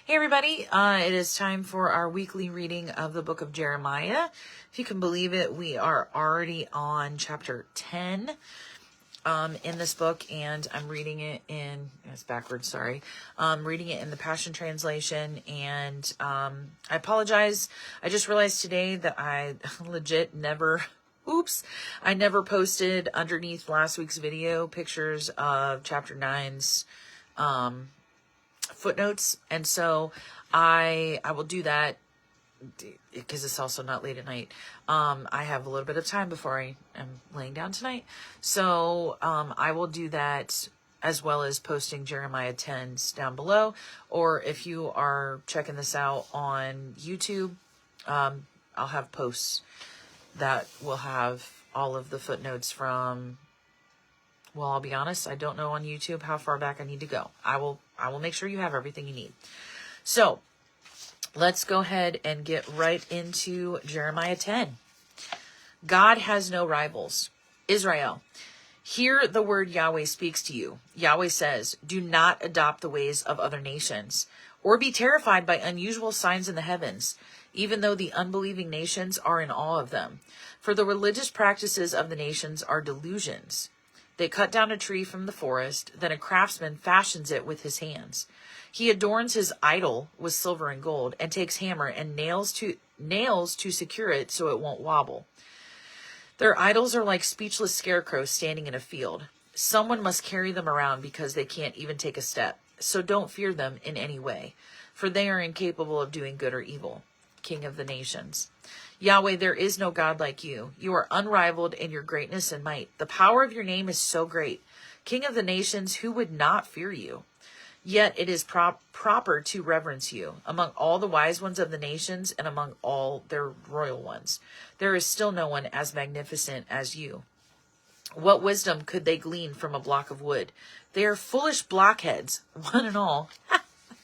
Hey everybody, it is time for our weekly reading of the book of Jeremiah. If you can believe it, we are already on chapter 10 in this book, and I'm reading it in, it's backwards, sorry. Reading it in the Passion Translation, and I apologize. I just realized today that I legit never, I never posted underneath last week's video pictures of chapter 9's footnotes, and so I will do that because it's also not late at night. I have a little bit of time before I am laying down tonight, so I will do that, as well as posting Jeremiah 10s down below. Or if you are checking this out on YouTube, I'll have posts that will have all of the footnotes from, well, I'll be honest, I don't know on YouTube how far back I need to go. I will make sure you have everything you need. So let's go ahead and get right into Jeremiah 10. God has no rivals. Israel, hear the word Yahweh speaks to you. Yahweh says, do not adopt the ways of other nations, or be terrified by unusual signs in the heavens, even though the unbelieving nations are in awe of them. For the religious practices of the nations are delusions. They cut down a tree from the forest, then a craftsman fashions it with his hands. He adorns his idol with silver and gold, and takes hammer and nails to secure it so it won't wobble. Their idols are like speechless scarecrows standing in a field. Someone must carry them around because they can't even take a step. So don't fear them in any way, for they are incapable of doing good or evil. King of the nations. Yahweh, there is no God like you. You are unrivaled in your greatness and might. The power of your name is so great. King of the nations, who would not fear you? Yet it is proper to reverence you. Among all the wise ones of the nations and among all their royal ones, there is still no one as magnificent as you. What wisdom could they glean from a block of wood? They are foolish blockheads, one and all.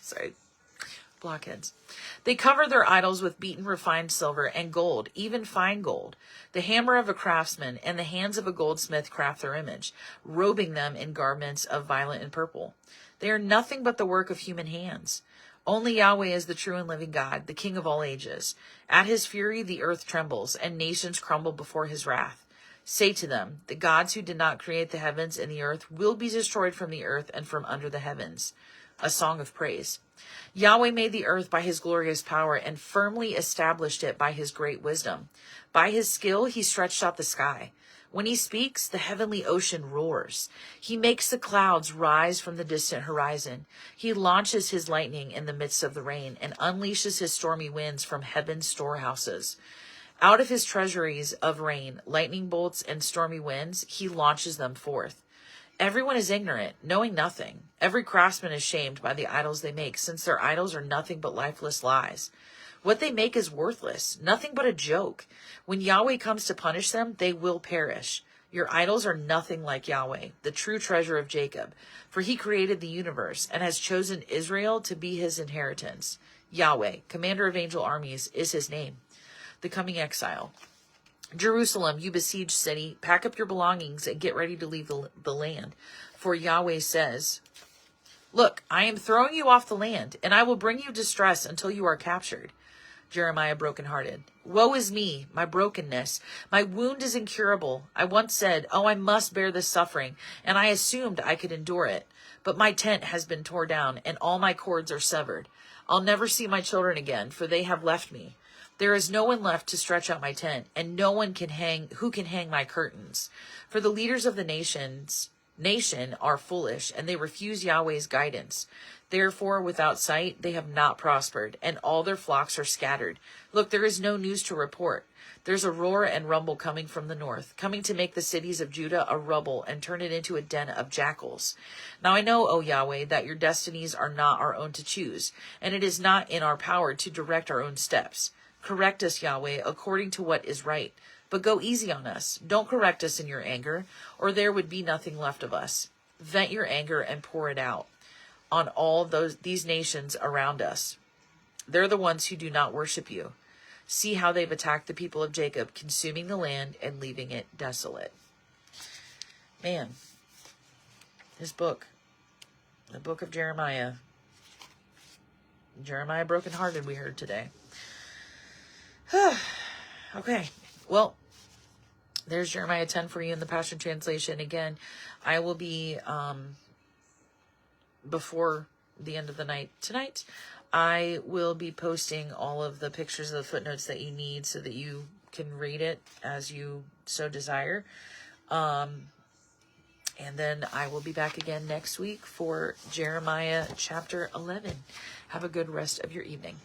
Sorry. Blockheads. They cover their idols with beaten refined silver and gold, even fine gold. The hammer of a craftsman and the hands of a goldsmith craft their image, robing them in garments of violet and purple. They are nothing but the work of human hands. Only Yahweh is the true and living God, the King of all ages. At his fury the earth trembles, and nations crumble before his wrath. Say to them, the gods who did not create the heavens and the earth will be destroyed from the earth and from under the heavens. A song of praise. Yahweh made the earth by his glorious power and firmly established it by his great wisdom. By his skill, he stretched out the sky. When he speaks, the heavenly ocean roars. He makes the clouds rise from the distant horizon. He launches his lightning in the midst of the rain and unleashes his stormy winds from heaven's storehouses. Out of his treasuries of rain, lightning bolts and stormy winds, he launches them forth. Everyone is ignorant, knowing nothing. Every craftsman is shamed by the idols they make, since their idols are nothing but lifeless lies. What they make is worthless, nothing but a joke. When Yahweh comes to punish them, they will perish. Your idols are nothing like Yahweh, the true treasure of Jacob, for he created the universe and has chosen Israel to be his inheritance. Yahweh, commander of angel armies, is his name. The coming exile. Jerusalem, you besieged city, pack up your belongings and get ready to leave the land. For Yahweh says, look, I am throwing you off the land, and I will bring you distress until you are captured. Jeremiah, brokenhearted. Woe is me, my brokenness. My wound is incurable. I once said, oh, I must bear this suffering, and I assumed I could endure it. But my tent has been torn down, and all my cords are severed. I'll never see my children again, for they have left me. There is no one left to stretch out my tent, and no one can hang my curtains. For the leaders of the nation are foolish, and they refuse Yahweh's guidance. Therefore, without sight, they have not prospered, and all their flocks are scattered. Look, there is no news to report. There's a roar and rumble coming from the north, coming to make the cities of Judah a rubble and turn it into a den of jackals. Now I know, O Yahweh, that your destinies are not our own to choose, and it is not in our power to direct our own steps. Correct us, Yahweh, according to what is right. But go easy on us. Don't correct us in your anger, or there would be nothing left of us. Vent your anger and pour it out on all these nations around us. They're the ones who do not worship you. See how they've attacked the people of Jacob, consuming the land and leaving it desolate. Man, this book, the book of Jeremiah, Jeremiah brokenhearted, we heard today. Okay, well, there's Jeremiah 10 for you in the Passion Translation. Again, I will be, before the end of the night tonight, I will be posting all of the pictures of the footnotes that you need so that you can read it as you so desire. And then I will be back again next week for Jeremiah chapter 11. Have a good rest of your evening.